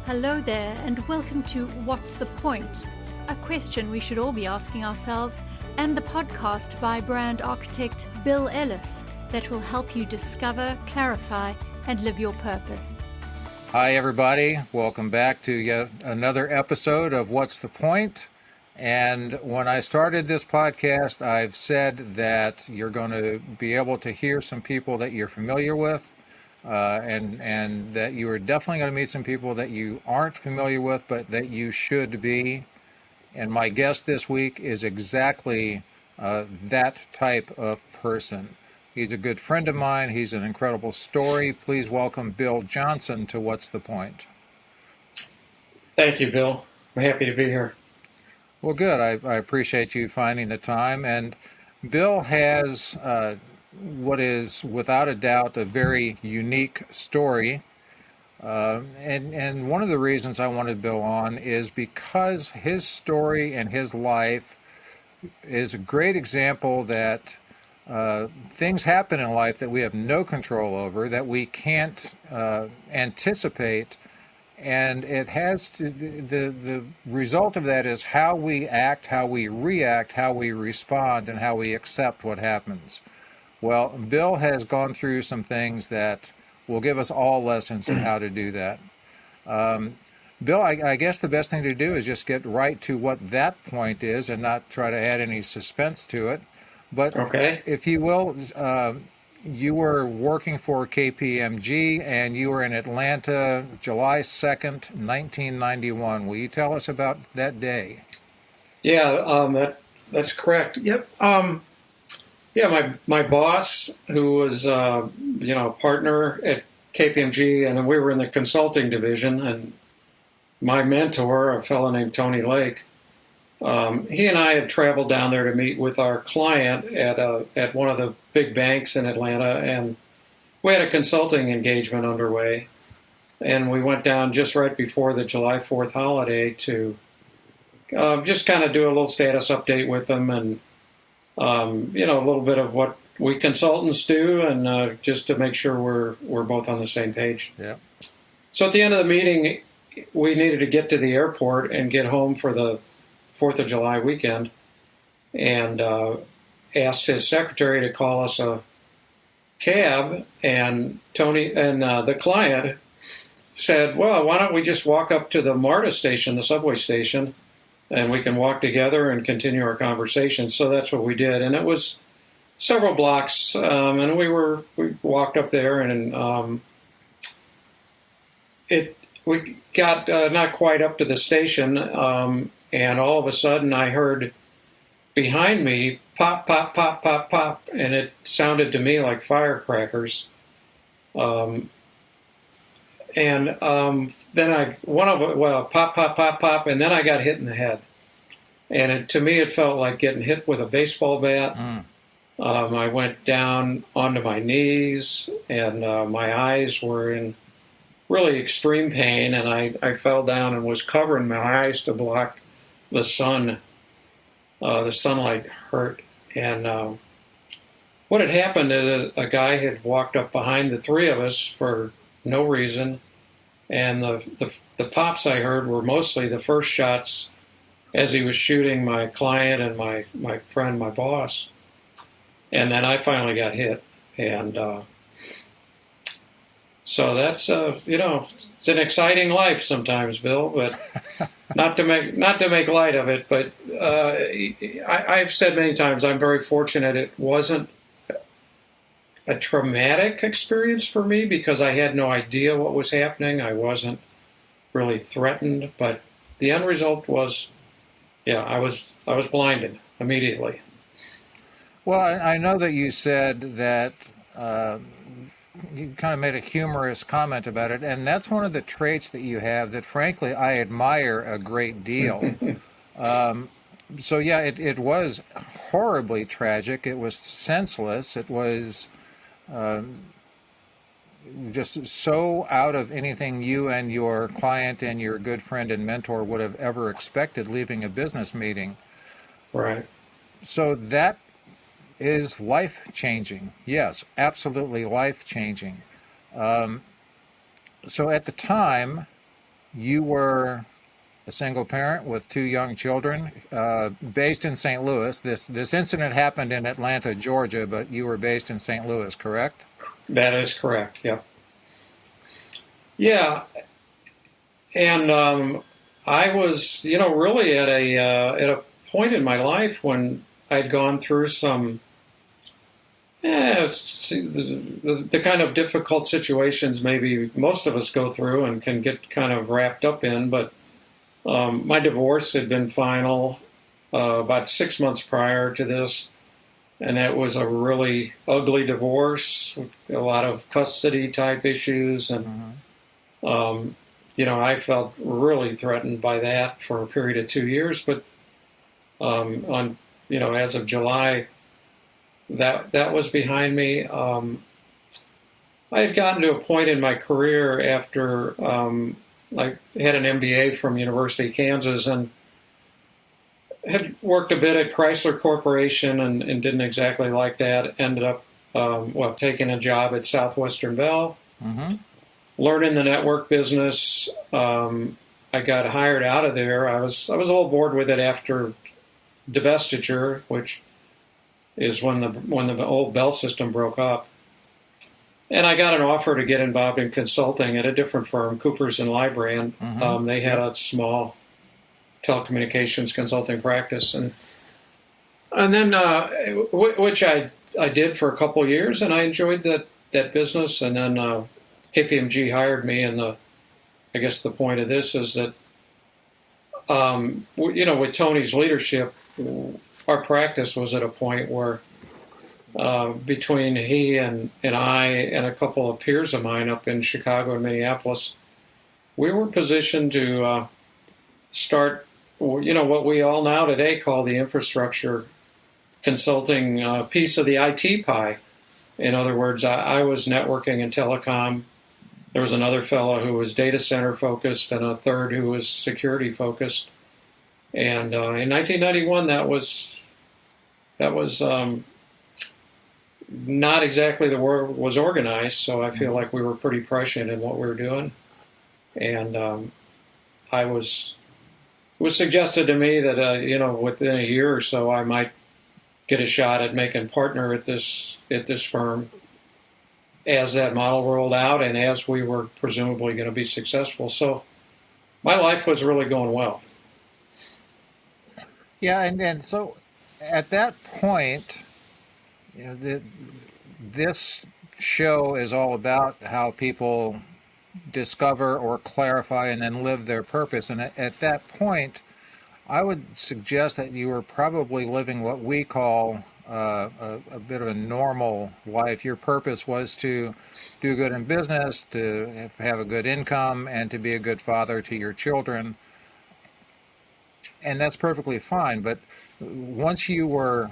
Hello there, and welcome to What's the Point? A question we should all be asking ourselves, and the podcast by brand architect Bill Ellis that will help you discover, clarify, and live your purpose. Hi, everybody. Welcome back to yet another episode of What's the Point? And when I started this podcast, I've said that you're going to be able to hear some people that you're familiar with, and that you are definitely going to meet some people that you aren't familiar with, but that you should be. And my guest this week is exactly that type of person. He's a good friend of mine. He's an incredible story. Please welcome Bill Johnson to What's the Point? Thank you, Bill. I'm happy to be here. Well, good. I appreciate you finding the time. And Bill has what is, without a doubt, a very unique story. And one of the reasons I wanted Bill on is because his story and his life is a great example that things happen in life that we have no control over, that we can't anticipate, and it has to, the result of that is how we act, how we react, how we respond, and how we accept what happens. Well, Bill has gone through some things that will give us all lessons on how to do that. Bill, I guess the best thing to do is just get right to what that point is and not try to add any suspense to it. But Okay. if you will, you were working for KPMG and you were in Atlanta July 2nd, 1991. Will you tell us about that day? Yeah, that's correct. Yep. Yeah, my boss, who was partner at KPMG, and we were in the consulting division, and my mentor, a fellow named Tony Lake, he and I had traveled down there to meet with our client at one of the big banks in Atlanta, and we had a consulting engagement underway. And we went down just right before the July 4th holiday to just kind of do a little status update with them, and a little bit of what we consultants do, and just to make sure we're both on the same page. Yeah. So at the end of the meeting, we needed to get to the airport and get home for the 4th of July weekend, and asked his secretary to call us a cab. And Tony and the client said, well, why don't we just walk up to the MARTA station, the subway station, and we can walk together and continue our conversation. So that's what we did. And it was several blocks, and we walked up there, and we got not quite up to the station, and all of a sudden I heard behind me pop, pop, pop, pop, pop, and it sounded to me like firecrackers. Then pop, pop, pop, pop, and then I got hit in the head. And to me, it felt like getting hit with a baseball bat. I went down onto my knees, and my eyes were in really extreme pain, and I fell down and was covering my eyes to block the sun. The sunlight hurt. And what had happened is a guy had walked up behind the three of us for no reason, and the pops I heard were mostly the first shots as he was shooting my client and my friend, my boss. And then I finally got hit. And so that's, it's an exciting life sometimes, Bill, but not to make light of it. But I've said many times I'm very fortunate it wasn't a traumatic experience for me because I had no idea what was happening. I wasn't really threatened, but the end result was, I was blinded immediately. Well, I know that you said that you kind of made a humorous comment about it, and that's one of the traits that you have that, frankly, I admire a great deal. So, yeah, it was horribly tragic. It was senseless. It was just so out of anything you and your client and your good friend and mentor would have ever expected leaving a business meeting. Right. So that is life-changing. Yes, absolutely life-changing. So at the time, you were a single parent with 2 young children, based in St. Louis. This incident happened in Atlanta, Georgia, but you were based in St. Louis, correct? That is correct. Yeah. Yeah. And I was, really at a point in my life when I'd gone through some, the kind of difficult situations maybe most of us go through and can get kind of wrapped up in. But my divorce had been final about 6 months prior to this, and that was a really ugly divorce, a lot of custody type issues, and I felt really threatened by that for a period of 2 years. But as of July, that was behind me. I had gotten to a point in my career after I had an MBA from University of Kansas and had worked a bit at Chrysler Corporation and didn't exactly like that. Ended up taking a job at Southwestern Bell. Mm-hmm. Learning the network business. I got hired out of there. I was a little bored with it after divestiture, which is when the old Bell system broke up. And I got an offer to get involved in consulting at a different firm, Coopers and Lybrand. Mm-hmm. They had a small telecommunications consulting practice, and then which I did for a couple of years, and I enjoyed that business. And then KPMG hired me, and I guess the point of this is that with Tony's leadership, our practice was at a point where between he and I and a couple of peers of mine up in Chicago and Minneapolis, we were positioned to start, what we all now today call the infrastructure consulting piece of the IT pie. In other words, I was networking and telecom. There was another fellow who was data center focused and a third who was security focused. And in 1991, that was not exactly the way it was organized, so I feel like we were pretty prescient in what we were doing. And it was suggested to me that within a year or so I might get a shot at making partner at this firm as that model rolled out and as we were presumably going to be successful. So my life was really going well. Yeah, and so at that point, this show is all about how people discover or clarify and then live their purpose. And at that point, I would suggest that you were probably living what we call a bit of a normal life. Your purpose was to do good in business, to have a good income, and to be a good father to your children. And that's perfectly fine. But once you were,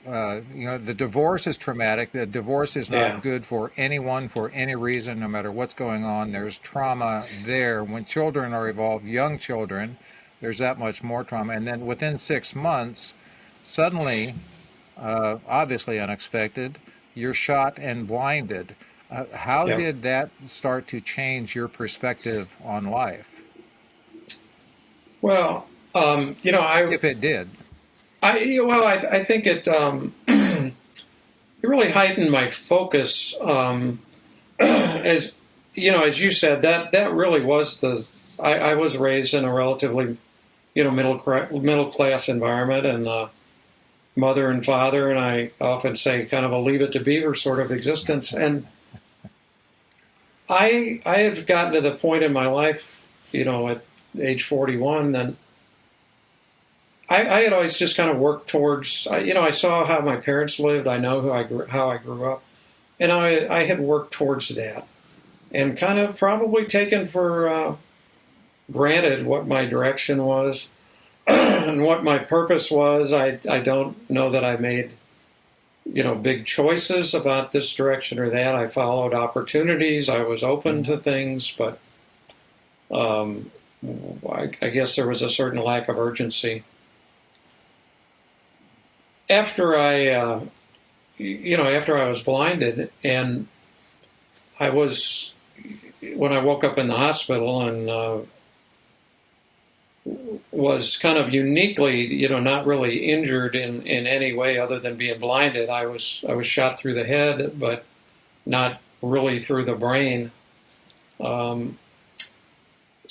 the divorce is traumatic. The divorce is not good for anyone for any reason, no matter what's going on. There's trauma there. When children are involved, young children, there's that much more trauma. And then within 6 months, suddenly, obviously unexpected, you're shot and blinded. How did that start to change your perspective on life? Well, if it did. I think it it really heightened my focus. As you said, that really was I was raised in a relatively middle class environment, and mother and father, and I often say kind of a Leave It to Beaver sort of existence. And I have gotten to the point in my life, at age 41, then I had always just kind of worked towards, I saw how my parents lived. I know how I grew up. And I had worked towards that and kind of probably taken for granted what my direction was and what my purpose was. I don't know that I made, big choices about this direction or that. I followed opportunities. I was open to things, but I guess there was a certain lack of urgency. After I was blinded, and when I woke up in the hospital, and was kind of uniquely, not really injured in any way other than being blinded. I was shot through the head, but not really through the brain. So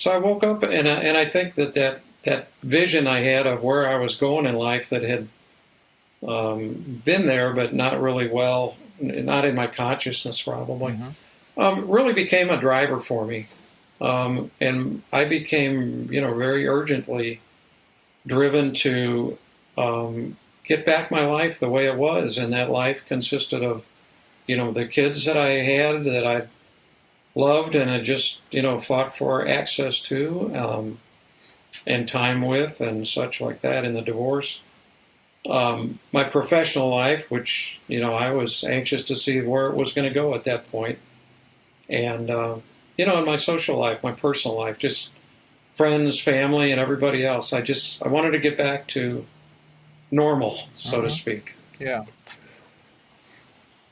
I woke up, and I think that vision I had of where I was going in life that had been there, but not really well, not in my consciousness probably, really became a driver for me. And I became, very urgently driven to get back my life the way it was. And that life consisted of, the kids that I had, that I loved and had just, fought for access to and time with and such like that in the divorce. My professional life, which, I was anxious to see where it was going to go at that point. And, in my social life, my personal life, just friends, family, and everybody else. I wanted to get back to normal, so to speak. Yeah.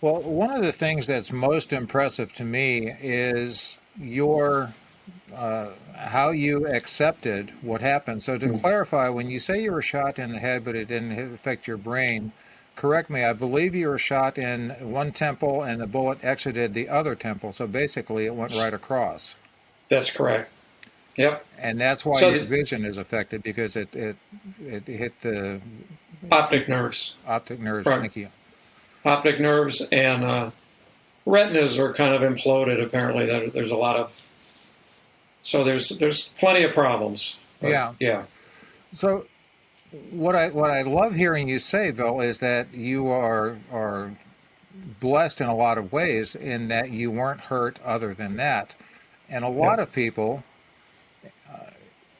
Well, one of the things that's most impressive to me is your how you accepted what happened. So to clarify, when you say you were shot in the head, but it didn't affect your brain, correct me, I believe you were shot in one temple and the bullet exited the other temple. So basically it went right across. That's correct. Yep. And that's why your vision is affected, because it hit the optic nerves. Optic nerves, right. Thank you. Optic nerves and retinas are kind of imploded, apparently. There's a lot of... So there's plenty of problems. Yeah. Yeah. So what I love hearing you say, Bill, is that you are blessed in a lot of ways in that you weren't hurt other than that. And a lot of people,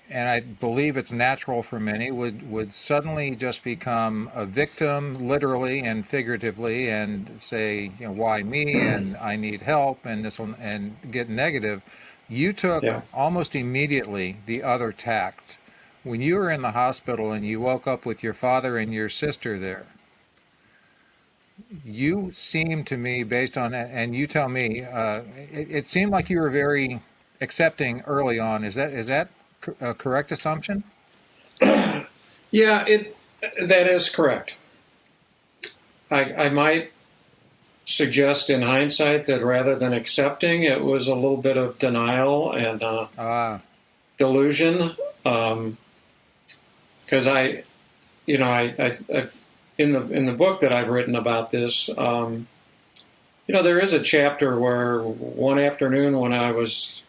and I believe it's natural for many, would suddenly just become a victim, literally and figuratively, and say, why me, and I need help, and this one, and get negative. You took almost immediately the other tact. When you were in the hospital and you woke up with your father and your sister there, you seemed to me, based on, and you tell me, it seemed like you were very accepting early on. Is that a correct assumption? Yeah, that is correct. I might suggest in hindsight that rather than accepting, it was a little bit of denial and delusion. Because I in the book that I've written about this, there is a chapter where one afternoon when I was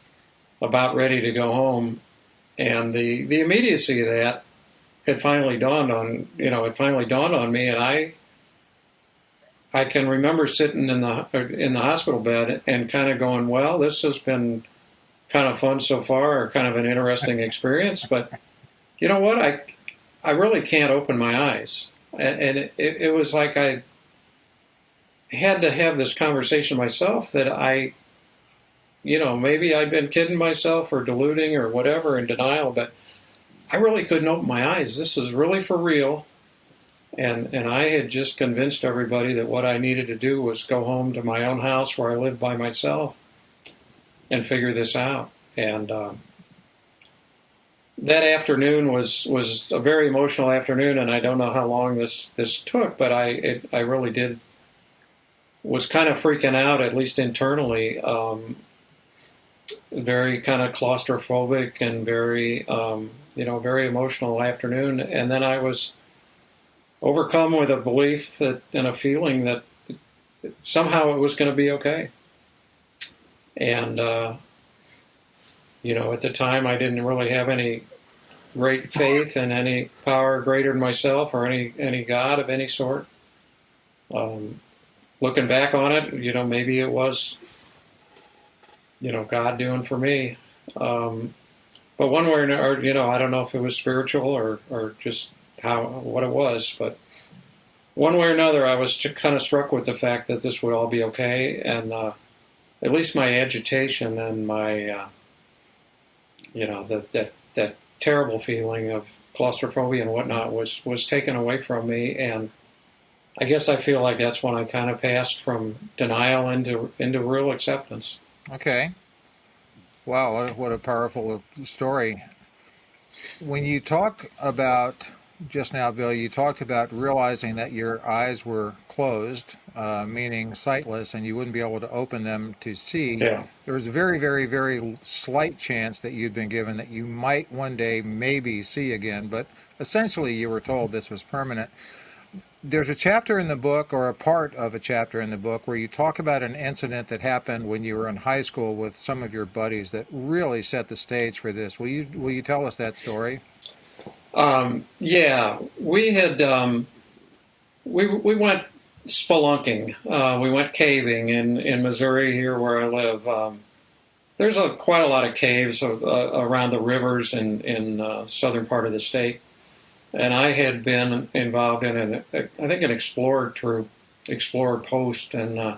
about ready to go home, and the immediacy of that had finally dawned on me, and I can remember sitting in the hospital bed and kind of going, well, this has been kind of fun so far, or kind of an interesting experience, but you know what? I really can't open my eyes. And it was like I had to have this conversation myself that maybe I'd been kidding myself or deluding or whatever, in denial, but I really couldn't open my eyes. This is really for real. And I had just convinced everybody that what I needed to do was go home to my own house where I lived by myself and figure this out. And that afternoon was a very emotional afternoon, and I don't know how long this took, but I really was kind of freaking out, at least internally, very kind of claustrophobic and very, very emotional afternoon. And then I was overcome with a belief that, and a feeling that somehow it was going to be okay. And, at the time I didn't really have any great faith in any power greater than myself or any God of any sort. Looking back on it, maybe it was, God doing for me. But one way or another, I don't know if it was spiritual or just what it was, but one way or another, I was kind of struck with the fact that this would all be okay, and at least my agitation and my, that terrible feeling of claustrophobia and whatnot was taken away from me, and I guess I feel like that's when I kind of passed from denial into real acceptance. Okay. Wow, what a powerful story. When you talk about just now, Bill, you talked about realizing that your eyes were closed, meaning sightless, and you wouldn't be able to open them to see. Yeah. There was a very, very, very slight chance that you'd been given that you might one day maybe see again, but essentially you were told this was permanent. There's a chapter in the book, or a part of a chapter in the book, where you talk about an incident that happened when you were in high school with some of your buddies that really set the stage for this. Will you tell us that story? Yeah, we had we went spelunking. We went caving in Missouri here where I live. There's quite a lot of caves around the rivers in southern part of the state. And I had been involved in I think an explorer troop, explorer post, and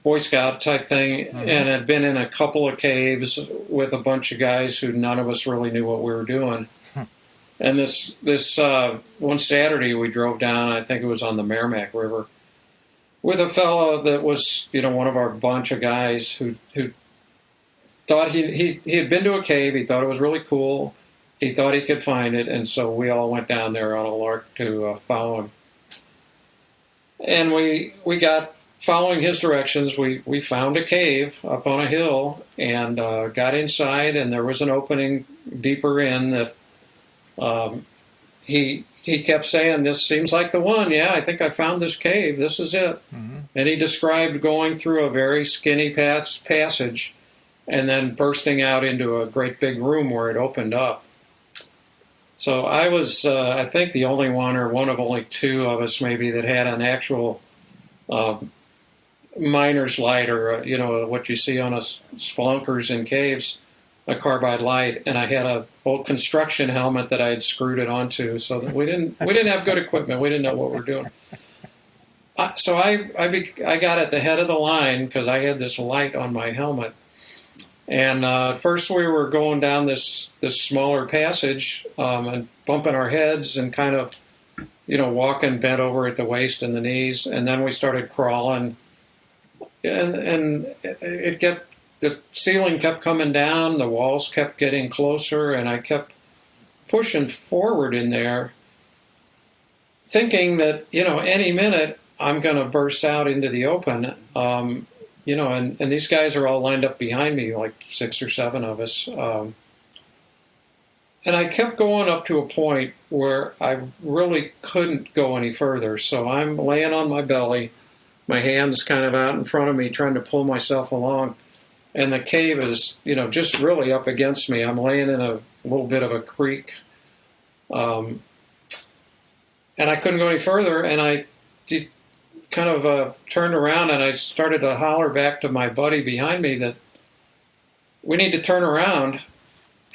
Boy Scout type thing, Mm-hmm. and had been in a couple of caves with a bunch of guys who none of us really knew what we were doing. And this one Saturday we drove down, I think it was on the Merrimack River, with a fellow that was, one of our bunch of guys who thought he had been to a cave. He thought it was really cool. He thought he could find it, and so we all went down there on a lark to follow him. And we got, following his directions, we found a cave up on a hill and got inside, and there was an opening deeper in that he kept saying, "This seems like the one. Yeah, I think I found this cave. This is it." Mm-hmm. And he described going through a very skinny passage and then bursting out into a great big room where it opened up. So I was, I think, the only one, or one of only two of us maybe, that had an actual miner's light, or what you see on us spelunkers in caves, a carbide light, and I had a old construction helmet that I had screwed it onto, so that we didn't have good equipment. We didn't know what we were doing. So I got at the head of the line because I had this light on my helmet. And first we were going down this smaller passage and bumping our heads and kind of, walking bent over at the waist and the knees. And then we started crawling. And the ceiling kept coming down, the walls kept getting closer, and I kept pushing forward in there, thinking that, any minute I'm going to burst out into the open. And these guys are all lined up behind me, like 6 or 7 of us. And I kept going up to a point where I really couldn't go any further. So I'm laying on my belly, my hands kind of out in front of me, trying to pull myself along. And the cave is, just really up against me. I'm laying in a little bit of a creek. And I couldn't go any further. And I kind of turned around and I started to holler back to my buddy behind me that we need to turn around,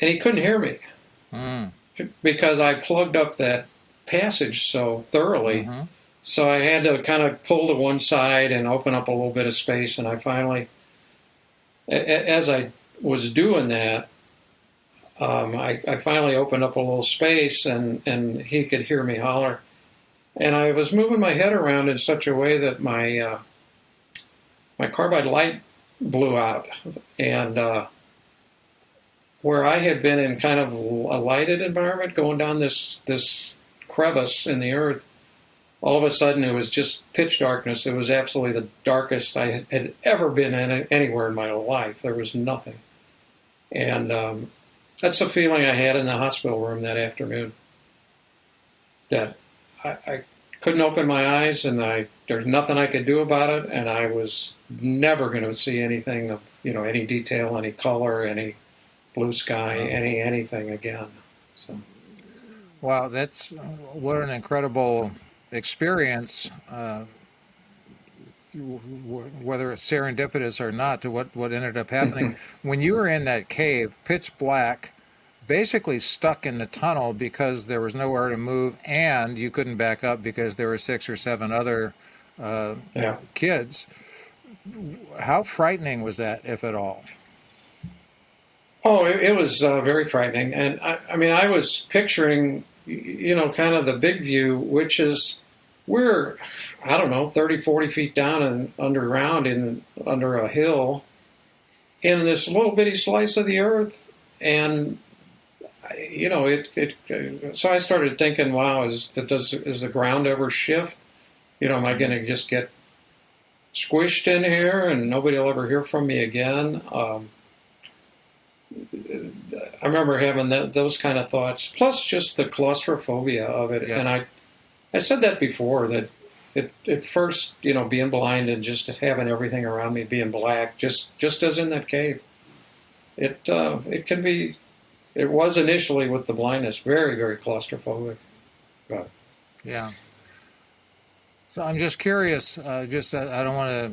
and he couldn't hear me because I plugged up that passage so thoroughly. Mm-hmm. So I had to kind of pull to one side and open up a little bit of space, and I finally, as I was doing that, I finally opened up a little space, and he could hear me holler. And I was moving my head around in such a way that my carbide light blew out. And where I had been in kind of a lighted environment, going down this crevice in the earth, all of a sudden it was just pitch darkness. It was absolutely the darkest I had ever been in anywhere in my life. There was nothing. And that's the feeling I had in the hospital room that afternoon. That I couldn't open my eyes, and there's nothing I could do about it, and I was never going to see anything of, any detail, any color, any blue sky, anything again. So, wow, that's what an incredible experience, whether it's serendipitous or not, to what ended up happening. When you were in that cave, pitch black, basically stuck in the tunnel because there was nowhere to move, and you couldn't back up because there were 6 or 7 other kids. How frightening was that, if at all? Oh, it was very frightening. And I was picturing, kind of the big view, which is we're, 30, 40 feet down and underground under a hill in this little bitty slice of the earth. And So I started thinking, wow, is the ground ever shift? Am I going to just get squished in here and nobody will ever hear from me again? I remember having those kind of thoughts, plus just the claustrophobia of it. Yeah. And I said that before, that at first, being blind and just having everything around me being black, just as in that cave, it can be. It was initially with the blindness very, very claustrophobic. But Yeah. So I'm just curious, I don't want to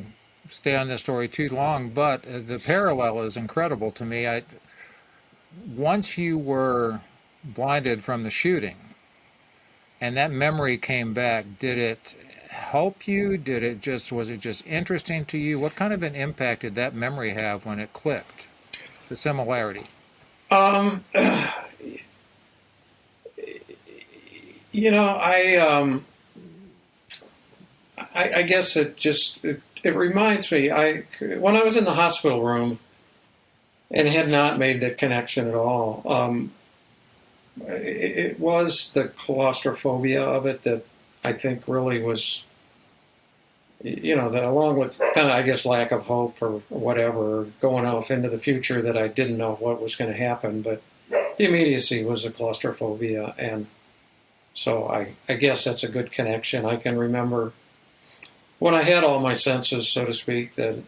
stay on this story too long, but the parallel is incredible to me. Once you were blinded from the shooting and that memory came back, did it help you? Was it just interesting to you? What kind of an impact did that memory have when it clicked, the similarity? um, I guess it reminds me. When I was in the hospital room and had not made the connection at all, it was the claustrophobia of it that I think really was, that along with kind of, I guess, lack of hope or whatever, going off into the future, that I didn't know what was going to happen. But the immediacy was the claustrophobia, and so I guess that's a good connection. I can remember when I had all my senses, so to speak, that,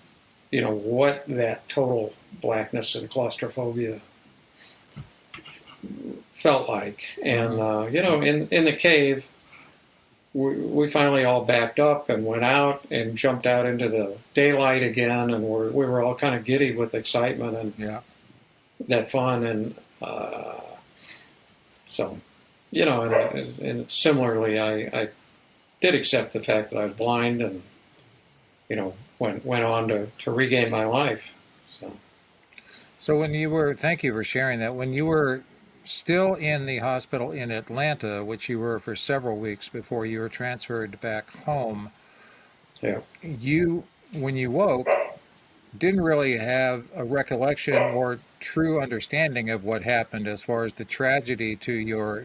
what that total blackness and claustrophobia felt like. And, in the cave, we finally all backed up and went out and jumped out into the daylight again, and we were all kind of giddy with excitement and that fun. And so, and similarly, I did accept the fact that I was blind, and went on to regain my life. So when you were, thank you for sharing that. When you were still in the hospital in Atlanta, which you were for several weeks before you were transferred back home, when you woke, didn't really have a recollection or true understanding of what happened as far as the tragedy to your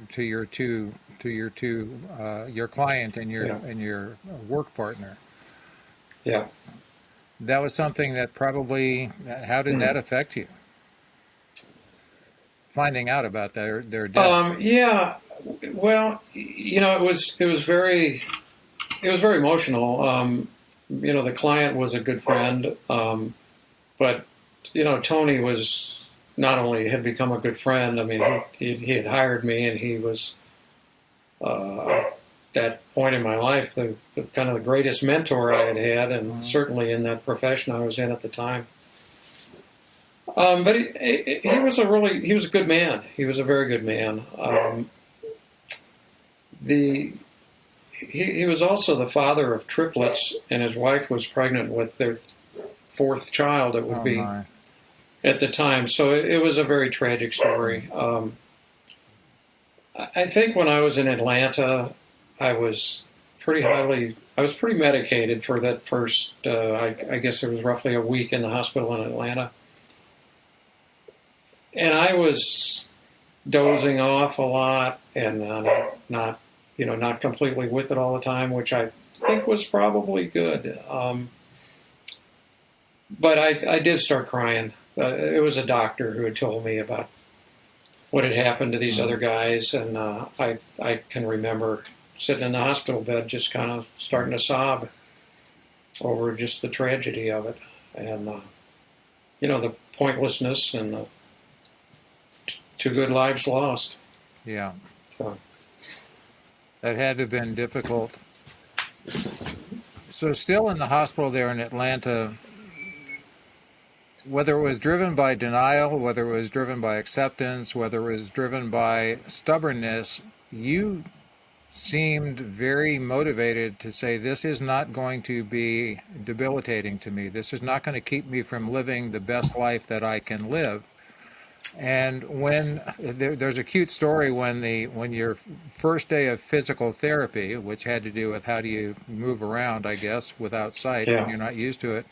client and your work partner. Yeah. That was something that probably, how did that affect you? Finding out about their death. Yeah. Well, it was very emotional. The client was a good friend, but Tony was not only had become a good friend. I mean, he had hired me, and he was at that point in my life the kind of the greatest mentor I had, and certainly in that profession I was in at the time. But he was a good man. He was a very good man. He was also the father of triplets, and his wife was pregnant with their fourth child. It would be at the time. So it was a very tragic story. I think when I was in Atlanta, I was pretty medicated for that first. I guess it was roughly a week in the hospital in Atlanta. And I was dozing off a lot and not completely with it all the time, which I think was probably good. But I did start crying. It was a doctor who had told me about what had happened to these other guys, and I can remember sitting in the hospital bed just kind of starting to sob over just the tragedy of it, and the pointlessness and the two good lives lost. Yeah. So that had to have been difficult. So still in the hospital there in Atlanta, whether it was driven by denial, whether it was driven by acceptance, whether it was driven by stubbornness, you seemed very motivated to say, this is not going to be debilitating to me. This is not going to keep me from living the best life that I can live. And when there's a cute story when your first day of physical therapy, which had to do with how do you move around, I guess, without sight when you're not used to it,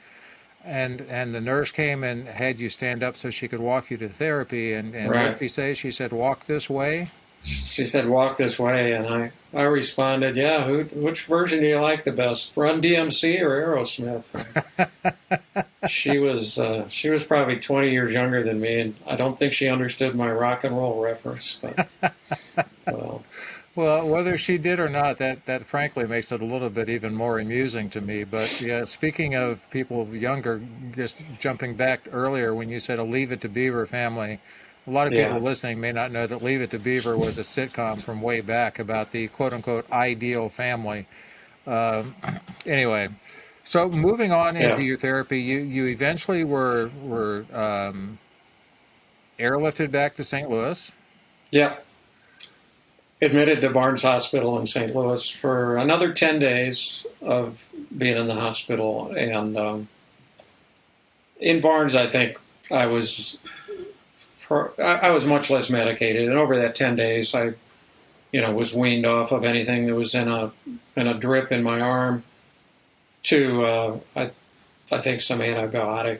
and the nurse came and had you stand up so she could walk you to therapy. And what Right. did she say? She said, "Walk this way." She said, "Walk this way," and I responded, "Yeah, which version do you like the best, Run DMC or Aerosmith?" She was probably 20 years younger than me, and I don't think she understood my rock and roll reference. But well, Well, whether she did or not, that frankly makes it a little bit even more amusing to me. But yeah, speaking of people younger, just jumping back earlier when you said a Leave It to Beaver family, a lot of people yeah, listening may not know that Leave It to Beaver was a sitcom from way back about the quote unquote ideal family. Um, anyway, so moving on into yeah, your therapy, you eventually were airlifted back to St. Louis. yeah. Admitted to Barnes Hospital in St. Louis for another 10 days of being in the hospital, and in Barnes, I think I was I was much less medicated, and over that 10 days, I was weaned off of anything that was in a drip in my arm to I think some antibiotic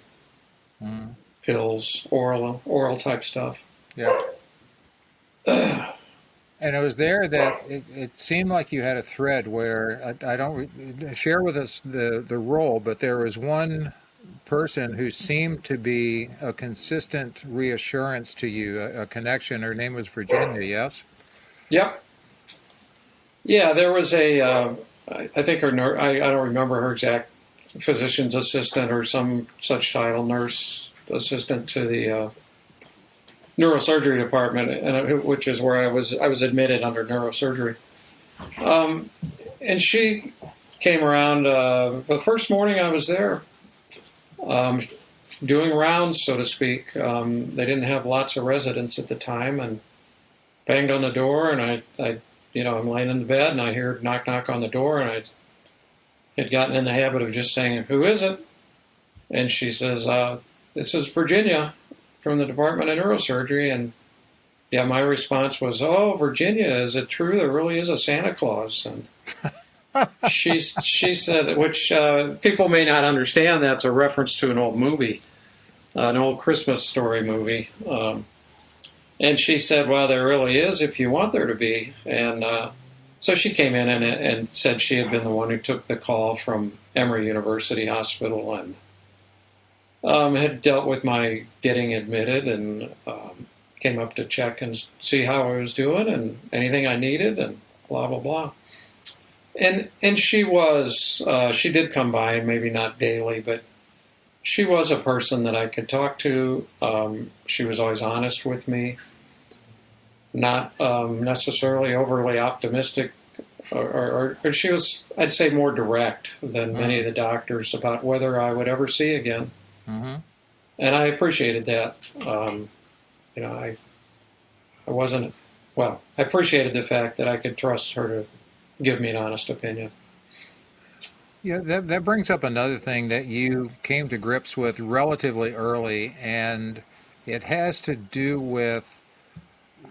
Mm, pills, oral type stuff. yeah. And it was there that it seemed like you had a thread where I don't share with us the role, but there was one person who seemed to be a consistent reassurance to you, a connection. Her name was Virginia, yes? Yep. Yeah, there was a I think I don't remember her exact physician's assistant or some such title, nurse assistant to the neurosurgery department, which is where I was admitted under neurosurgery. And she came around the first morning I was there, um, doing rounds, so to speak. They didn't have lots of residents at the time, and banged on the door, and I'm laying in the bed, and I hear knock knock on the door, and I had gotten in the habit of just saying, "Who is it?" And she says, "This is Virginia from the Department of Neurosurgery." And yeah, my response was, "Oh, Virginia, is it true there really is a Santa Claus?" And she said, which people may not understand, that's a reference to an old movie, an old Christmas story movie. And she said, "Well, there really is if you want there to be." And so she came in and said she had been the one who took the call from Emory University Hospital, and had dealt with my getting admitted, and came up to check and see how I was doing and anything I needed, and blah blah blah. And she did come by, maybe not daily, but she was a person that I could talk to. She was always honest with me, not necessarily overly optimistic, or she was, I'd say, more direct than many of the doctors about whether I would ever see again. Mm-hmm. And I appreciated that. I wasn't, well, I appreciated the fact that I could trust her to give me an honest opinion. Yeah, that brings up another thing that you came to grips with relatively early, and it has to do with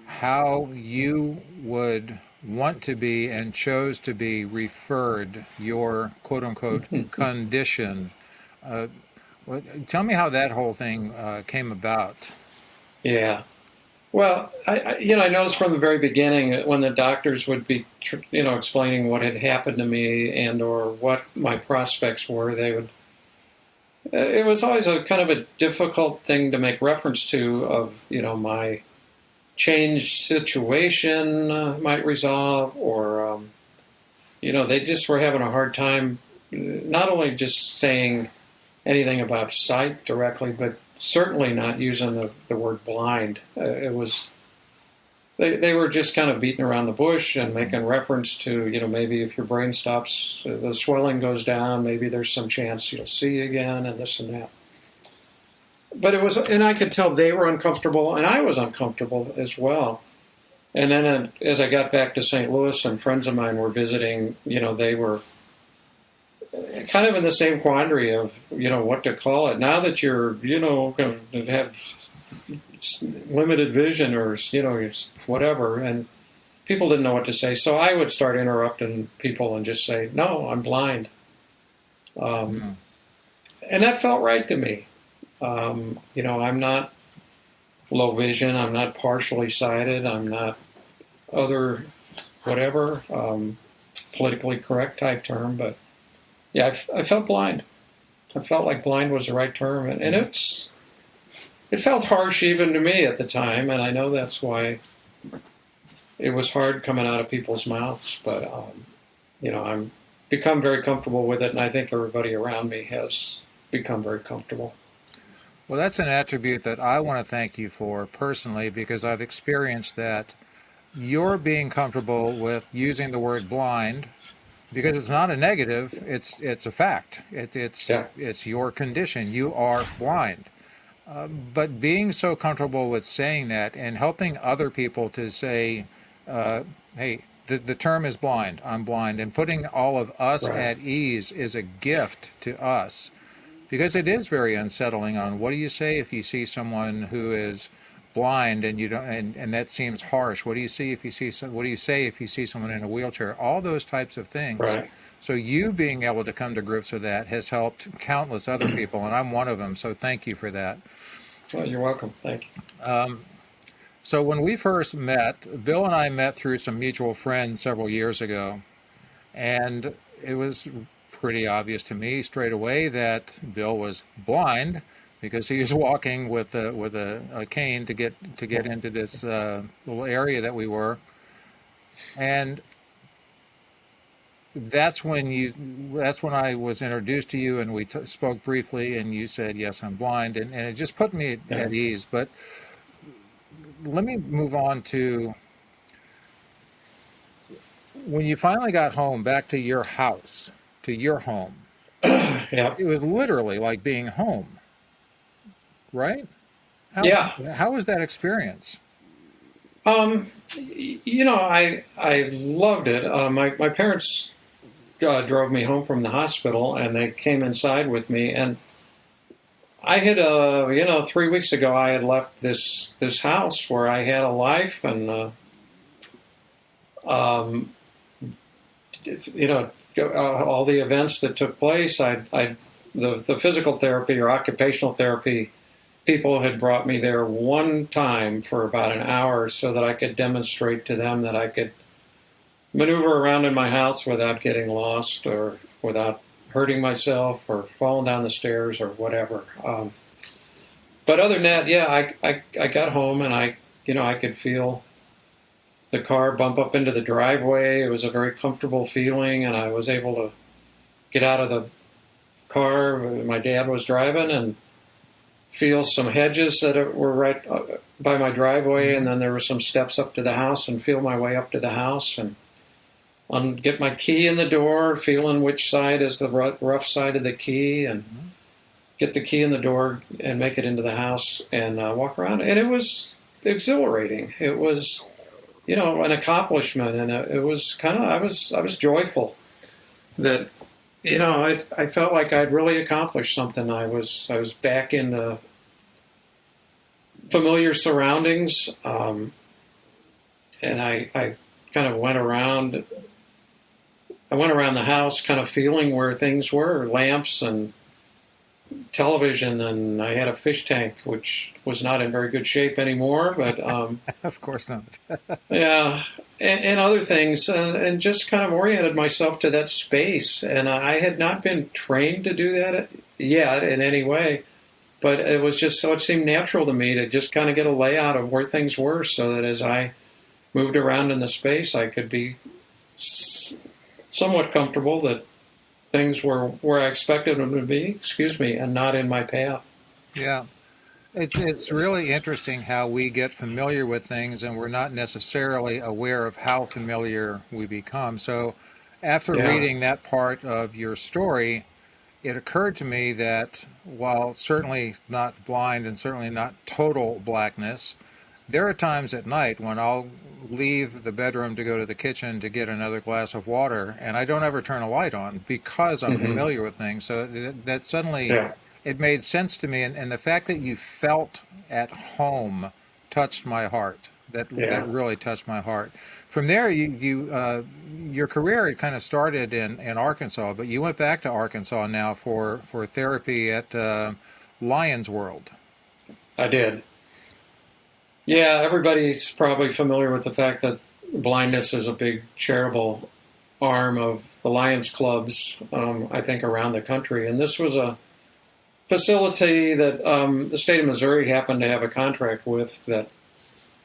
how you would want to be and chose to be referred, your quote unquote condition. Uh, Tell me how that whole thing came about. Yeah. Well, I noticed from the very beginning that when the doctors would be, explaining what had happened to me and or what my prospects were, they would. It was always a kind of a difficult thing to make reference to of my changed situation might resolve, or they just were having a hard time, not only just saying anything about sight directly, but certainly not using the word blind. It was they were just kind of beating around the bush and making reference to maybe if your brain stops, the swelling goes down, maybe there's some chance you'll see again, and this and that. But it was, and I could tell they were uncomfortable, and I was uncomfortable as well. And then as I got back to St. Louis, and friends of mine were visiting, they were kind of in the same quandary of what to call it. Now that you're going to have limited vision or whatever, and people didn't know what to say, so I would start interrupting people and just say, "No, I'm blind." and that felt right to me. I'm not low vision. I'm not partially sighted. I'm not other whatever politically correct type term. But yeah, I felt blind. I felt like blind was the right term, and it felt harsh even to me at the time, and I know that's why it was hard coming out of people's mouths. But I'm become very comfortable with it, and I think everybody around me has become very comfortable. Well, that's an attribute that I want to thank you for personally, because I've experienced that you're being comfortable with using the word blind, because it's not a negative, it's a fact. It's your condition. You are blind. But being so comfortable with saying that and helping other people to say, hey, the term is blind, I'm blind, and putting all of us Right. at ease is a gift to us, because it is very unsettling on what do you say if you see someone who is blind and you don't, and that seems harsh. What do you see if you see what do you say if you see someone in a wheelchair? All those types of things. Right. So you being able to come to grips with that has helped countless other people, and I'm one of them. So thank you for that. Well, you're welcome. Thank you. So when we first met, Bill and I met through some mutual friends several years ago, and it was pretty obvious to me straight away that Bill was blind, because he was walking with a cane to get into this little area that we were, and that's when I was introduced to you, and we spoke briefly, and you said, yes, I'm blind, and it just put me at ease. But let me move on to when you finally got home, back to your house, to your home. Yeah. It was literally like being home, right? How was that experience? I loved it. My parents drove me home from the hospital, and they came inside with me. And I had, 3 weeks ago, I had left this house where I had a life, and all the events that took place. The physical therapy or occupational therapy people had brought me there one time for about an hour so that I could demonstrate to them that I could maneuver around in my house without getting lost or without hurting myself or falling down the stairs or whatever. But other than that, yeah, I got home and I could feel the car bump up into the driveway. It was a very comfortable feeling, and I was able to get out of the car my dad was driving and feel some hedges that were right by my driveway, and then there were some steps up to the house, and feel my way up to the house and get my key in the door, feeling which side is the rough side of the key, and get the key in the door and make it into the house and walk around. And it was exhilarating. It was, an accomplishment, and it was kind of, I was joyful that, I felt like I'd really accomplished something. I was back in familiar surroundings, and I kind of went around. I went around the house, kind of feeling where things were, lamps and television, and I had a fish tank, which was not in very good shape anymore, but of course not. yeah, and other things, and just kind of oriented myself to that space. And I had not been trained to do that yet in any way, but it was just so it seemed natural to me to just kind of get a layout of where things were, so that as I moved around in the space, I could be somewhat comfortable that things were where I expected them to be, and not in my path. Yeah. It's really interesting how we get familiar with things and we're not necessarily aware of how familiar we become. So after reading that part of your story, it occurred to me that while certainly not blind and certainly not total blackness, there are times at night when I'll leave the bedroom to go to the kitchen to get another glass of water, and I don't ever turn a light on because I'm familiar with things. So that suddenly it made sense to me, and the fact that you felt at home touched my heart, Yeah. really touched my heart. From there, your career had kind of started in Arkansas, but you went back to Arkansas now for therapy at Lions World. I did. Yeah, everybody's probably familiar with the fact that blindness is a big charitable arm of the Lions clubs, I think, around the country. And this was a facility that the state of Missouri happened to have a contract with that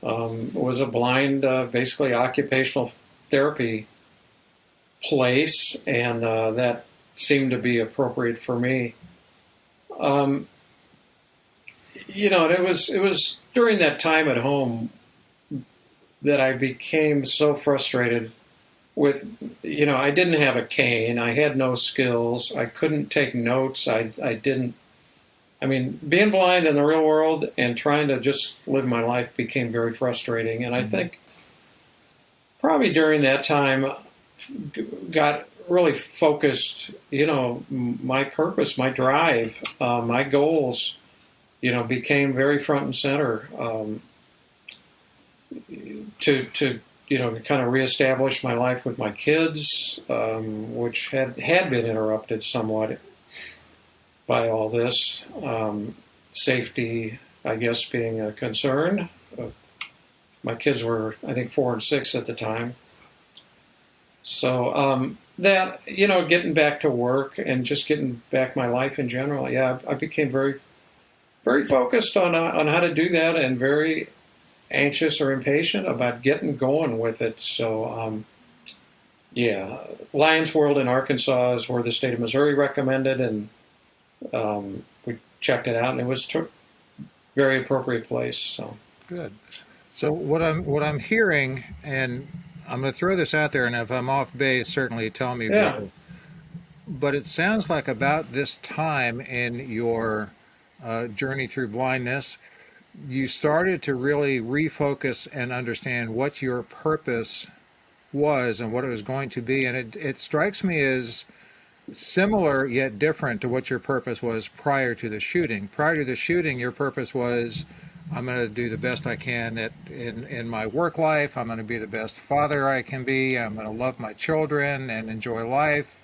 was a blind, basically occupational therapy place, and that seemed to be appropriate for me. It was during that time at home that I became so frustrated with, I didn't have a cane, I had no skills, I couldn't take notes, being blind in the real world and trying to just live my life became very frustrating. And I think probably during that time got really focused, my purpose, my drive, my goals, became very front and center to kind of reestablish my life with my kids, which had been interrupted somewhat by all this. Safety, I guess, being a concern. My kids were, I think, 4 and 6 at the time. So that, getting back to work and just getting back my life in general, yeah, I became very, very focused on how to do that and very anxious or impatient about getting going with it. So, Lions World in Arkansas is where the state of Missouri recommended, and we checked it out, and it was a very appropriate place. So good. So what I'm hearing, and I'm going to throw this out there, and if I'm off base, certainly tell me. Yeah. But it sounds like about this time in your journey through blindness, you started to really refocus and understand what your purpose was and what it was going to be. And it strikes me as similar yet different to what your purpose was prior to the shooting. Prior to the shooting, your purpose was, I'm going to do the best I can in my work life. I'm going to be the best father I can be. I'm going to love my children and enjoy life.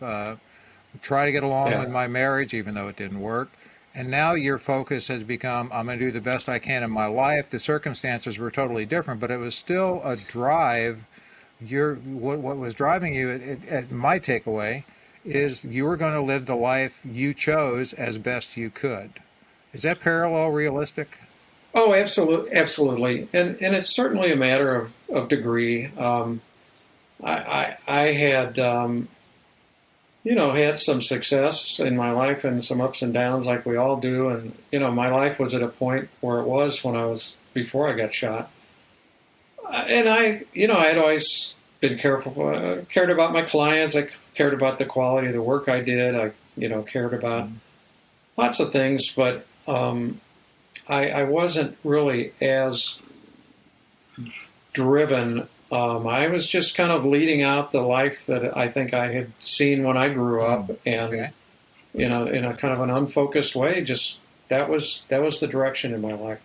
Try to get along with my marriage, even though it didn't work. And now your focus has become, I'm going to do the best I can in my life. The circumstances were totally different, but it was still a drive. What was driving you, my takeaway, is you were going to live the life you chose as best you could. Is that parallel realistic? Oh, absolutely. And it's certainly a matter of degree. I had, had some success in my life and some ups and downs like we all do. And, my life was at a point where it was before I got shot. And I had always been careful, cared about my clients. I cared about the quality of the work I did. I, cared about lots of things, but I wasn't really as driven. I was just kind of leading out the life that I think I had seen when I grew up, and in a kind of an unfocused way. Just that was the direction in my life.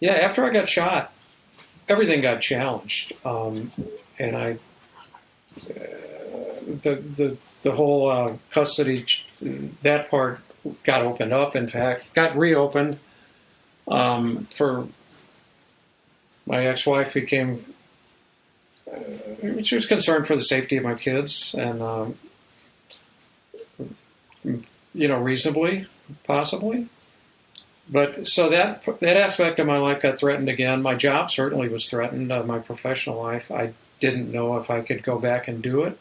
Yeah, after I got shot, everything got challenged, and I the whole custody, that part got opened up. In fact, got reopened. For my ex-wife became, she was concerned for the safety of my kids, and reasonably, possibly. But so that aspect of my life got threatened again. My job certainly was threatened. My professional life, I didn't know if I could go back and do it.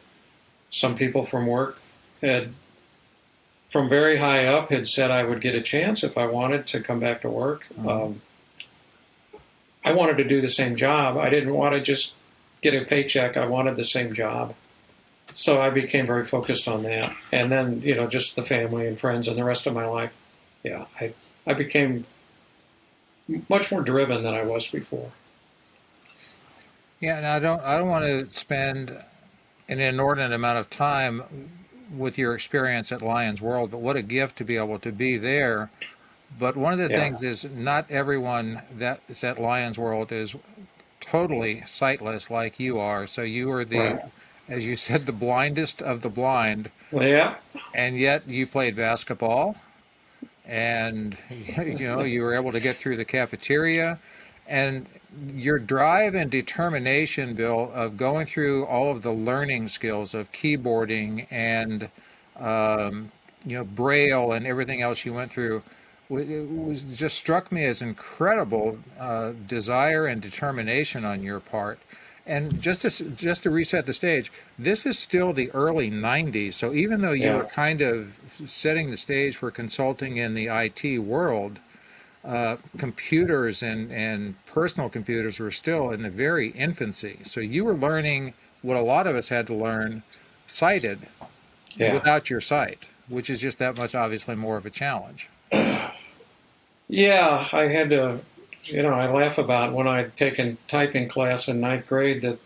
Some people from work from very high up had said I would get a chance if I wanted to come back to work. I wanted to do the same job. I didn't want to just get a paycheck. I wanted the same job. So I became very focused on that. And then, just the family and friends and the rest of my life. Yeah, I became much more driven than I was before. Yeah, and I don't want to spend an inordinate amount of time with your experience at Lions World, but what a gift to be able to be there. But one of the things is not everyone that is at Lions World is totally sightless like you are. So you were Right. as you said, the blindest of the blind, Yeah. and yet you played basketball, and you were able to get through the cafeteria, and your drive and determination, Bill, of going through all of the learning skills of keyboarding and Braille and everything else you went through, it was just struck me as incredible desire and determination on your part. And just to reset the stage, this is still the early 90s. So even though you were Yeah. kind of setting the stage for consulting in the IT world, computers and personal computers were still in the very infancy. So you were learning what a lot of us had to learn sighted Yeah. without your sight, which is just that much obviously more of a challenge. Yeah, I had to, I laugh about when I'd taken typing class in ninth grade that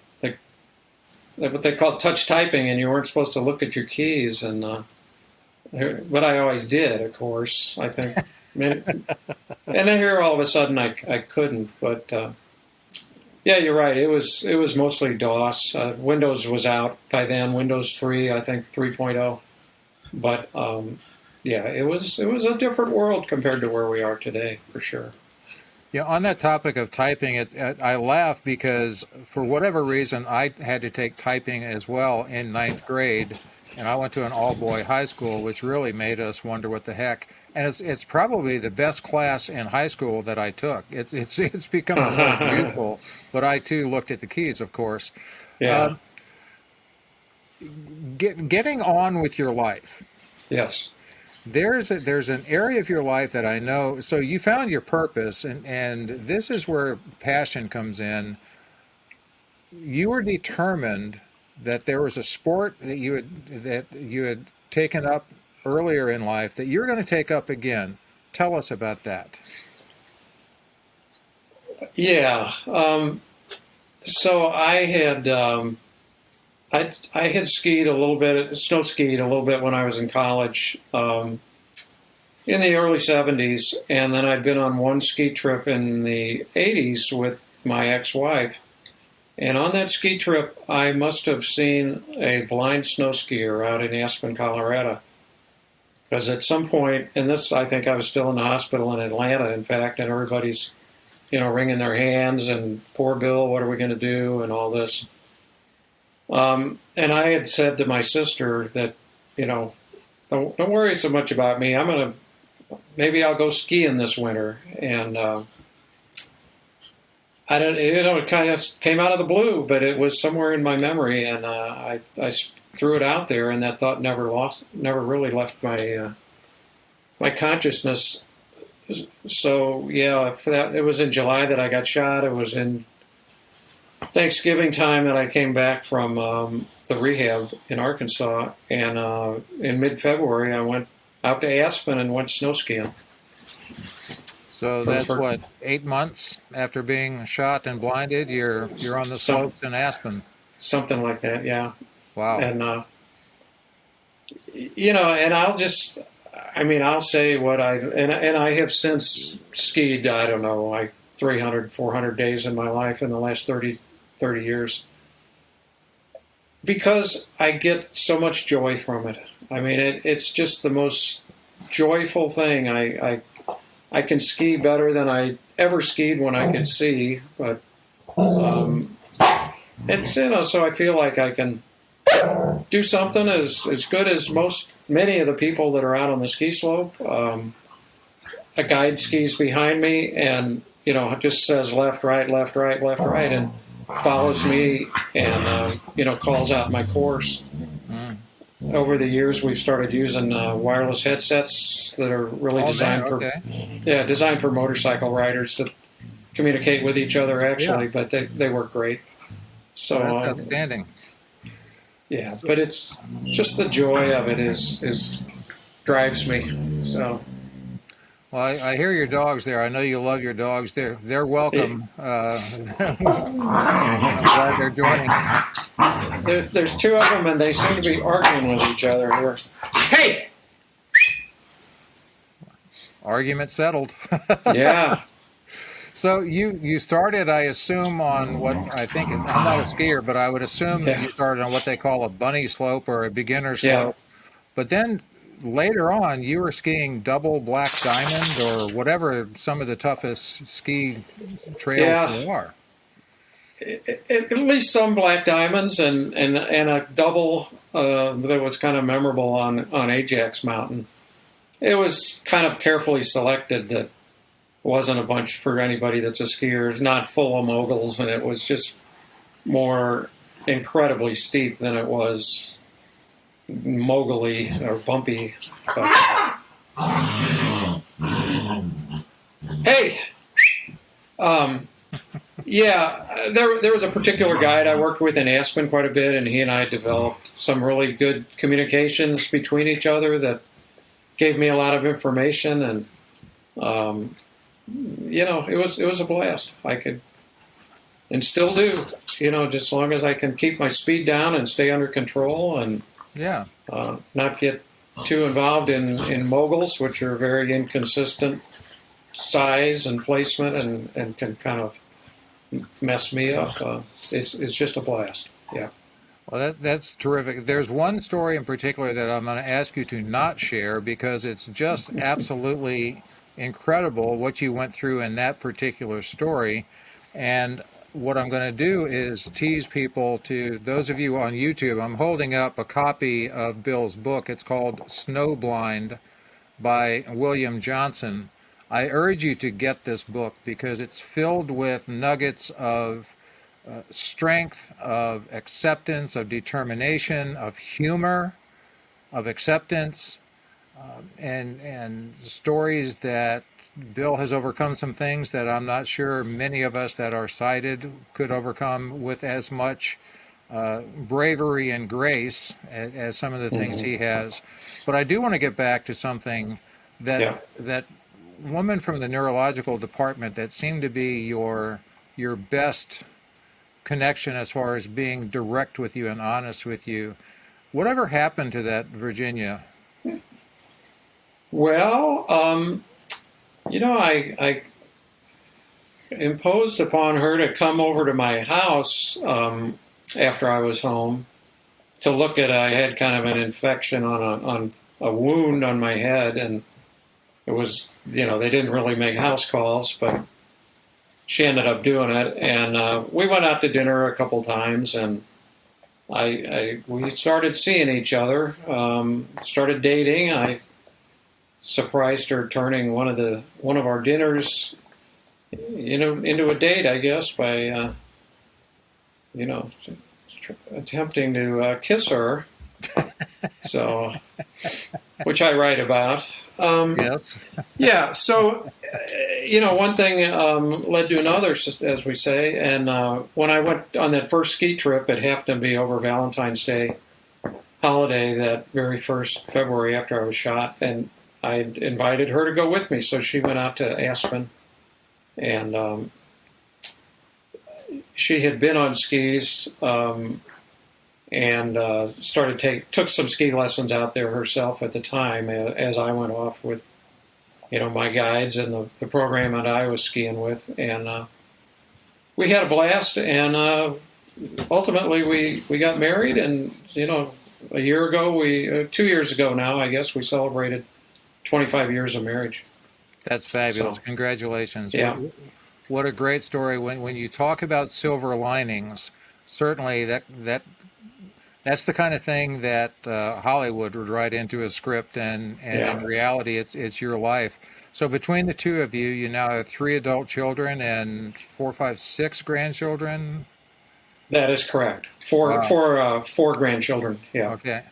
what they called touch typing, and you weren't supposed to look at your keys. And but I always did, of course. I think, and then here all of a sudden I couldn't. But yeah, you're right. It was mostly DOS. Windows was out by then. Windows 3, I think 3.0. But yeah, it was a different world compared to where we are today, for sure. Yeah, on that topic of typing, I laugh because for whatever reason, I had to take typing as well in ninth grade, and I went to an all-boy high school, which really made us wonder what the heck. And it's probably the best class in high school that I took. It's become a little beautiful, but I too looked at the keys, of course. Yeah. Getting on with your life. Yes. There's an area of your life that I know. So you found your purpose, and this is where passion comes in. You were determined that there was a sport that you had taken up earlier in life that you're going to take up again. Tell us about that. Yeah. So I had I had skied a little bit, snow skied a little bit when I was in college in the early 70s, and then I'd been on one ski trip in the 80s with my ex-wife. And on that ski trip, I must have seen a blind snow skier out in Aspen, Colorado. Because at some point, and this, I think I was still in the hospital in Atlanta, in fact, and everybody's, wringing their hands and poor Bill, what are we going to do, and all this. And I had said to my sister that, don't worry so much about me. Maybe I'll go skiing this winter. And I don't, it kind of came out of the blue, but it was somewhere in my memory, and I threw it out there, and that thought never really left my my consciousness. So yeah, it was in July that I got shot. It was in Thanksgiving time that I came back from the rehab in Arkansas, and in mid-February I went out to Aspen and went snow skiing. So that's what, 8 months after being shot and blinded, you're on the slopes in Aspen. Something like that, yeah. Wow. And and I'll say what I have since skied, I don't know, like 300, 400 days in my life in the last 30 years. Because I get so much joy from it. I mean, it's just the most joyful thing. I can ski better than I ever skied when I could see, but it's so I feel like I can do something as good as many of the people that are out on the ski slope. A guide skis behind me, and it just says left, right, left, right, left, right, and follows me and calls out my course. Over the years, we've started using wireless headsets that are really designed designed for motorcycle riders to communicate with each other, actually, but they work great. So that's outstanding. Yeah, but it's just the joy of it is drives me. So. Well, I hear your dogs there. I know you love your dogs. They're welcome. I'm glad they're joining. There's two of them, and they seem to be arguing with each other here. Hey! Argument settled. Yeah. So you started, I assume, on what I think is, I'm not a skier, but I would assume that you started on what they call a bunny slope or a beginner Yeah. slope. But then later on, you were skiing double black diamond or whatever some of the toughest ski trails Yeah. there are. At least some black diamonds and a double that was kind of memorable on Ajax Mountain. It was kind of carefully selected that wasn't a bunch for anybody that's a skier. It's not full of moguls, and it was just more incredibly steep than it was mogully or bumpy. But, hey, yeah, there was a particular guide I worked with in Aspen quite a bit, and he and I developed some really good communications between each other that gave me a lot of information, and it was a blast. I could, and still do, just as long as I can keep my speed down and stay under control, and not get too involved in moguls, which are very inconsistent size and placement, and can kind of mess me up. It's just a blast. Yeah. Well, that's terrific. There's one story in particular that I'm going to ask you to not share because it's just absolutely incredible what you went through in that particular story. And what I'm going to do is tease people. To those of you on YouTube, I'm holding up a copy of Bill's book. It's called Snowblind by William Johnson. I urge you to get this book because it's filled with nuggets of strength, of acceptance, of determination, of humor, of acceptance, and stories that Bill has overcome some things that I'm not sure many of us that are sighted could overcome with as much bravery and grace as some of the things he has. But I do want to get back to something that woman from the neurological department that seemed to be your best connection as far as being direct with you and honest with you. Whatever happened to that, Virginia? Well, I imposed upon her to come over to my house after I was home to look at. I had kind of an infection on a wound on my head, and it was, they didn't really make house calls, but she ended up doing it, and we went out to dinner a couple times, and we started seeing each other, started dating. I surprised her turning one of our dinners, into a date, I guess, by attempting to kiss her. So, which I write about. Yes. Yeah. So, one thing led to another, as we say. And when I went on that first ski trip, it happened to be over Valentine's Day holiday, that very first February after I was shot, and I invited her to go with me. So she went out to Aspen, and she had been on skis. And took some ski lessons out there herself at the time, as I went off with, my guides and the program that I was skiing with, and we had a blast. And ultimately, we got married, and a year ago, 2 years ago now, I guess, we celebrated 25 years of marriage. That's fabulous. So, Congratulations. Yeah. What a great story. When you talk about silver linings, certainly that's the kind of thing that Hollywood would write into a script, and in reality, it's your life. So between the two of you, you now have 3 adult children and 4, 5, 6 grandchildren. That is correct. Four grandchildren. Yeah. Okay.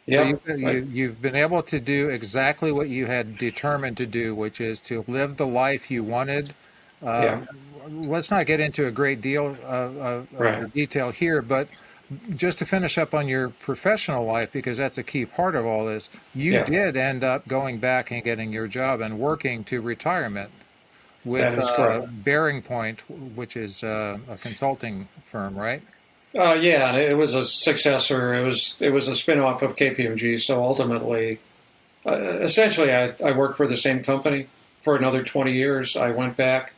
Yeah. So you've been able to do exactly what you had determined to do, which is to live the life you wanted. Let's not get into a great deal of detail here, but just to finish up on your professional life, because that's a key part of all this, you did end up going back and getting your job and working to retirement with Bearing Point, which is a consulting firm, right? Yeah, it was a successor. It was a spinoff of KPMG. So ultimately, essentially, I worked for the same company, for another 20 years. I went back,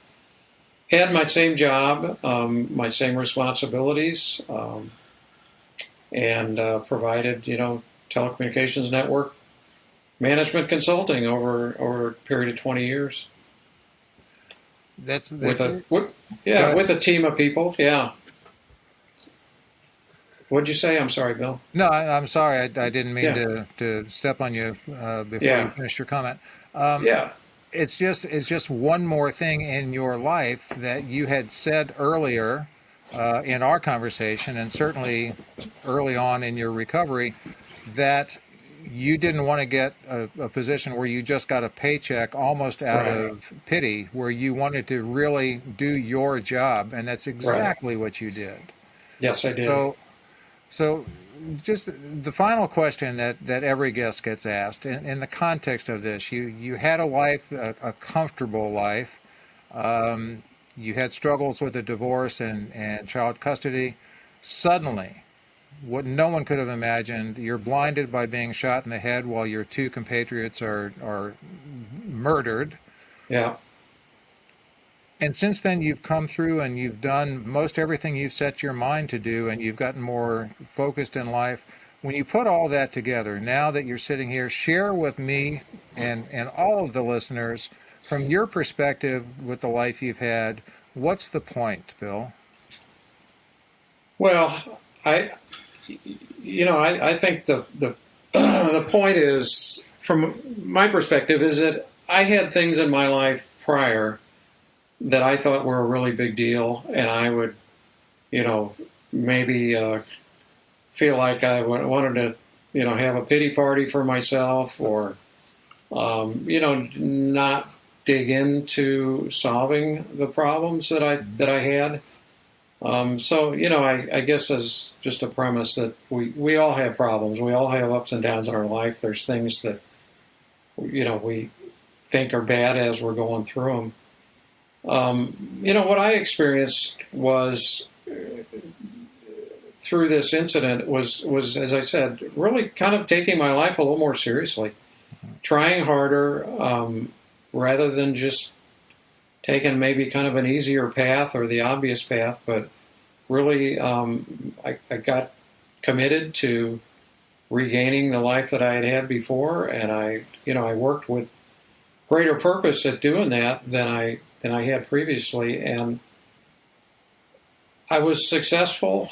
had my same job, my same responsibilities, and provided, telecommunications network management consulting over a period of 20 years. That's with a team of people. Yeah. What'd you say? I'm sorry, Bill. No, I'm sorry. I didn't mean Yeah. to step on you before Yeah. you finished your comment. Yeah. It's just one more thing in your life that you had said earlier in our conversation, and certainly early on in your recovery, that you didn't want to get a position where you just got a paycheck almost out Right. of pity, where you wanted to really do your job, and that's exactly what you did. Yes, I did. So just the final question that every guest gets asked in the context of this, you had a life, a comfortable life. You had struggles with a divorce and child custody. Suddenly, what no one could have imagined, you're blinded by being shot in the head while your two compatriots are murdered. Yeah. And since then, you've come through and you've done most everything you've set your mind to do, and you've gotten more focused in life. When you put all that together, now that you're sitting here, share with me and all of the listeners, from your perspective with the life you've had, what's the point, Bill? Well, I think the the point is, from my perspective, is that I had things in my life prior that I thought were a really big deal, and I would, maybe feel like I wanted to, have a pity party for myself, or, not dig into solving the problems that I had. I guess as just a premise that we all have problems. We all have ups and downs in our life. There's things that, we think are bad as we're going through them. What I experienced was through this incident was, as I said, really kind of taking my life a little more seriously, trying harder, rather than just taking maybe kind of an easier path or the obvious path, but really, I got committed to regaining the life that I had had before, and I worked with greater purpose at doing that than I had previously, and I was successful,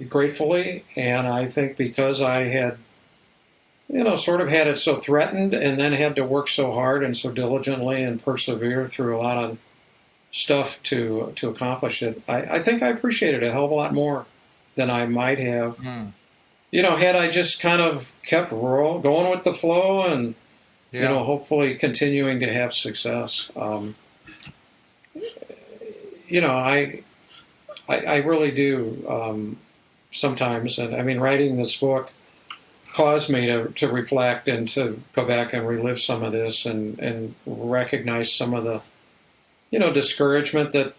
gratefully, and I think because I had, sort of had it so threatened, and then had to work so hard and so diligently and persevere through a lot of stuff to accomplish it, I think I appreciated it a hell of a lot more than I might have. Had I just kind of kept going with the flow and, hopefully continuing to have success. I really do sometimes, and I mean, writing this book caused me to reflect and to go back and relive some of this and recognize some of the, discouragement that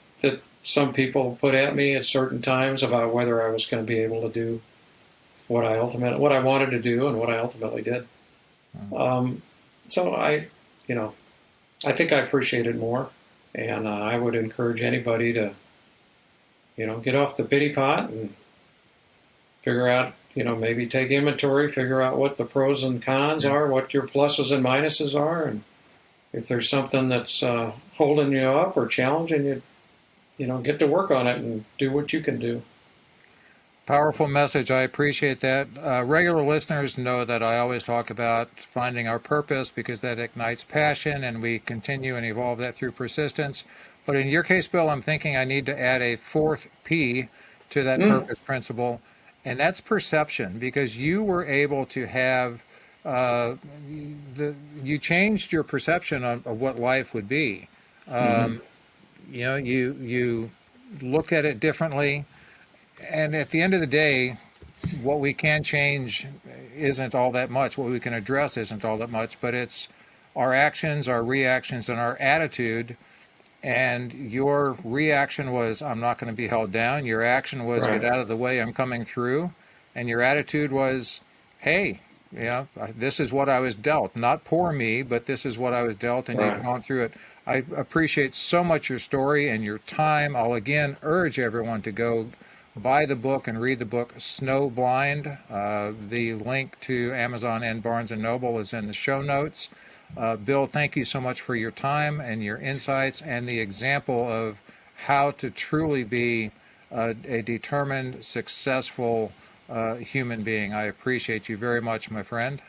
some people put at me at certain times about whether I was going to be able to do what I wanted to do and what I ultimately did. So I think I appreciate it more, and I would encourage anybody to, get off the pity pot and figure out, maybe take inventory, figure out what the pros and cons are, what your pluses and minuses are, and if there's something that's holding you up or challenging you, get to work on it and do what you can do. Powerful message. I appreciate that. Regular listeners know that I always talk about finding our purpose because that ignites passion, and we continue and evolve that through persistence. But in your case, Bill, I'm thinking I need to add a fourth P to that purpose principle, and that's perception, because you were able to have you changed your perception of what life would be. You look at it differently. And at the end of the day, what we can change isn't all that much. What we can address isn't all that much, but it's our actions, our reactions, and our attitude. And your reaction was, I'm not going to be held down. Your action was, Right. get out of the way, I'm coming through. And your attitude was, hey, yeah, this is what I was dealt. Not poor me, but this is what I was dealt, and you've gone through it. I appreciate so much your story and your time. I'll again urge everyone to go buy the book and read the book Snowblind. The link to Amazon and Barnes & Noble is in the show notes. Bill, thank you so much for your time and your insights and the example of how to truly be a determined, successful human being. I appreciate you very much, my friend.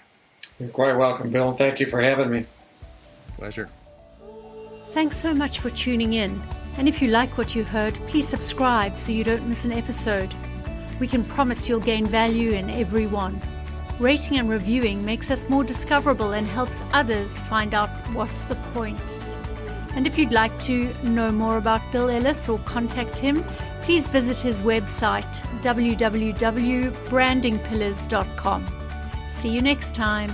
You're quite welcome, Bill. Thank you for having me. Pleasure. Thanks so much for tuning in. And if you like what you heard, please subscribe so you don't miss an episode. We can promise you'll gain value in every one. Rating and reviewing makes us more discoverable and helps others find out what's the point. And if you'd like to know more about Bill Ellis or contact him, please visit his website, www.brandingpillars.com. See you next time.